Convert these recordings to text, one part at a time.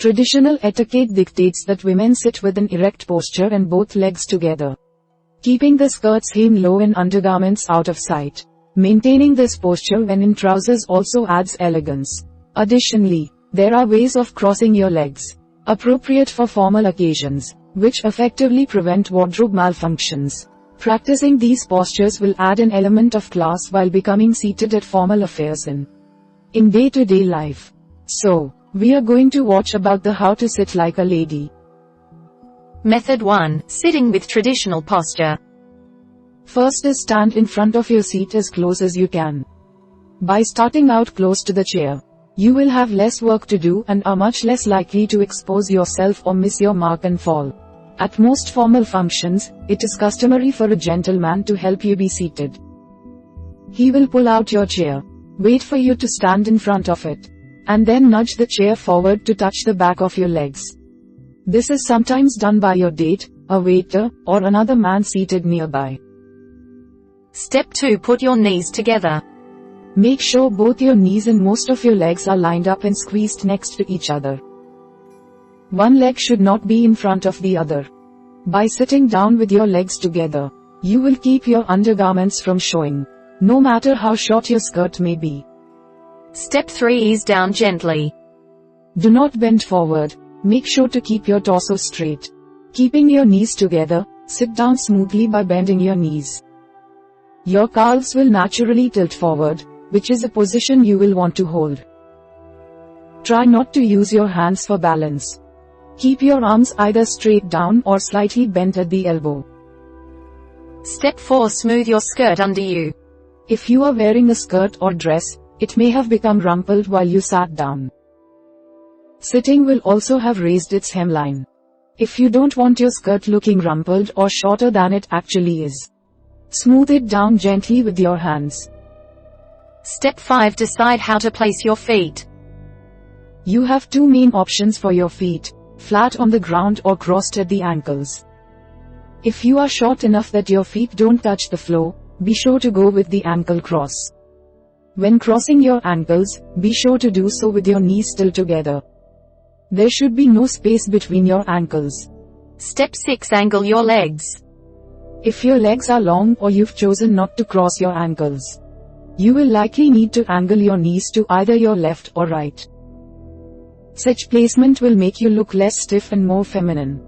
Traditional etiquette dictates that women sit with an erect posture and both legs together, keeping the skirt's hem low and undergarments out of sight. Maintaining this posture when in trousers also adds elegance. Additionally, there are ways of crossing your legs, appropriate for formal occasions, which effectively prevent wardrobe malfunctions. Practicing these postures will add an element of class while becoming seated at formal affairs in day-to-day life. So, we are going to watch about the how to sit like a lady. Method 1. Sitting with traditional posture. First is stand in front of your seat as close as you can. By starting out close to the chair, you will have less work to do and are much less likely to expose yourself or miss your mark and fall. At most formal functions, it is customary for a gentleman to help you be seated. He will pull out your chair, wait for you to stand in front of it, and then nudge the chair forward to touch the back of your legs. This is sometimes done by your date, a waiter, or another man seated nearby. Step 2. Put your knees together. Make sure both your knees and most of your legs are lined up and squeezed next to each other. One leg should not be in front of the other. By sitting down with your legs together, you will keep your undergarments from showing, no matter how short your skirt may be. Step 3. Ease down gently. Do not bend forward, make sure to keep your torso straight. Keeping your knees together, sit down smoothly by bending your knees. Your calves will naturally tilt forward, which is a position you will want to hold. Try not to use your hands for balance. Keep your arms either straight down or slightly bent at the elbow. Step 4. Smooth your skirt under you. If you are wearing a skirt or dress, it may have become rumpled while you sat down. Sitting will also have raised its hemline. If you don't want your skirt looking rumpled or shorter than it actually is, smooth it down gently with your hands. Step 5. Decide how to place your feet. You have two main options for your feet, flat on the ground or crossed at the ankles. If you are short enough that your feet don't touch the floor, be sure to go with the ankle cross. When crossing your ankles, be sure to do so with your knees still together. There should be no space between your ankles. Step 6. Angle your legs. If your legs are long or you've chosen not to cross your ankles, you will likely need to angle your knees to either your left or right. Such placement will make you look less stiff and more feminine.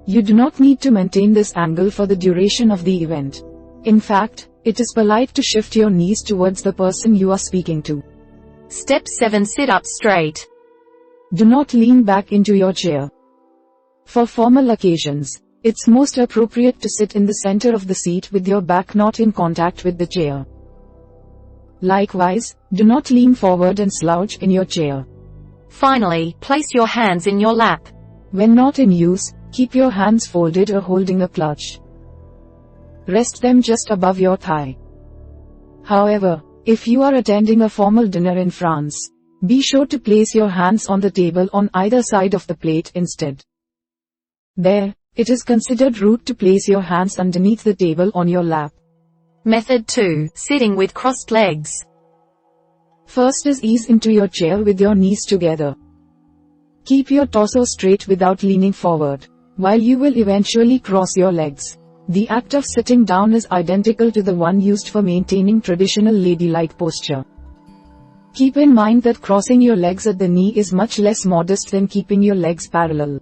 You do not need to maintain this angle for the duration of the event. In fact, it is polite to shift your knees towards the person you are speaking to. Step 7. Sit up straight. Do not lean back into your chair. For formal occasions, it's most appropriate to sit in the center of the seat with your back not in contact with the chair. Likewise, do not lean forward and slouch in your chair. Finally, place your hands in your lap. When not in use, keep your hands folded or holding a clutch. Rest them just above your thigh. However, if you are attending a formal dinner in France, be sure to place your hands on the table on either side of the plate instead. There, it is considered rude to place your hands underneath the table on your lap. Method 2. Sitting with crossed legs. First is ease into your chair with your knees together. Keep your torso straight without leaning forward, while you will eventually cross your legs. The act of sitting down is identical to the one used for maintaining traditional ladylike posture. Keep in mind that crossing your legs at the knee is much less modest than keeping your legs parallel.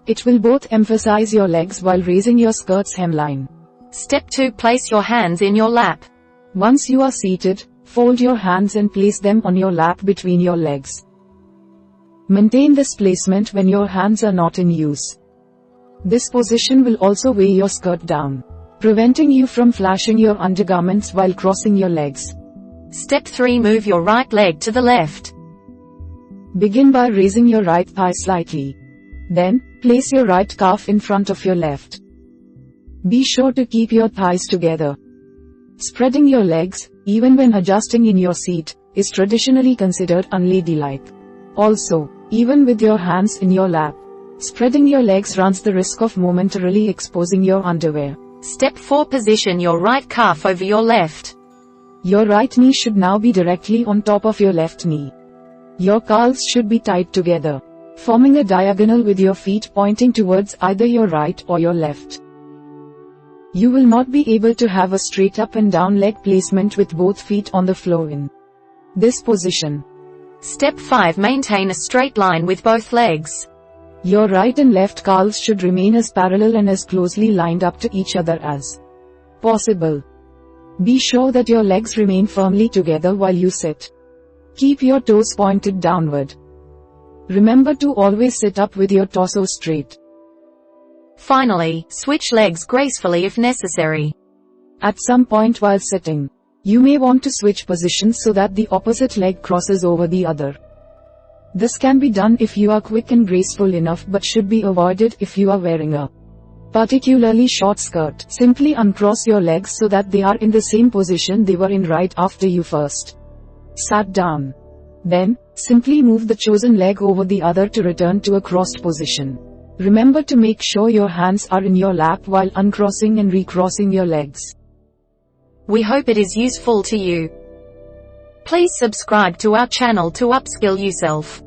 It will both emphasize your legs while raising your skirt's hemline. Step 2. Place your hands in your lap. Once you are seated, fold your hands and place them on your lap between your legs. Maintain this placement when your hands are not in use. This position will also weigh your skirt down, preventing you from flashing your undergarments while crossing your legs. Step 3. Move your right leg to the left. Begin by raising your right thigh slightly. Then, place your right calf in front of your left. Be sure to keep your thighs together. Spreading your legs, even when adjusting in your seat, is traditionally considered unladylike. Also, even with your hands in your lap, spreading your legs runs the risk of momentarily exposing your underwear. Step 4. Position your right calf over your left. Your right knee should now be directly on top of your left knee. Your calves should be tied together. forming a diagonal with your feet pointing towards either your right or your left. You will not be able to have a straight up and down leg placement with both feet on the floor in this position. Step 5. Maintain a straight line with both legs. Your right and left calves should remain as parallel and as closely lined up to each other as possible. Be sure that your legs remain firmly together while you sit. Keep your toes pointed downward. Remember to always sit up with your torso straight. Finally, switch legs gracefully if necessary. At some point while sitting, you may want to switch positions so that the opposite leg crosses over the other. This can be done if you are quick and graceful enough, but should be avoided if you are wearing a particularly short skirt. Simply uncross your legs so that they are in the same position they were in right after you first sat down. Then, simply move the chosen leg over the other to return to a crossed position. Remember to make sure your hands are in your lap while uncrossing and recrossing your legs. We hope it is useful to you. Please subscribe to our channel to upskill yourself.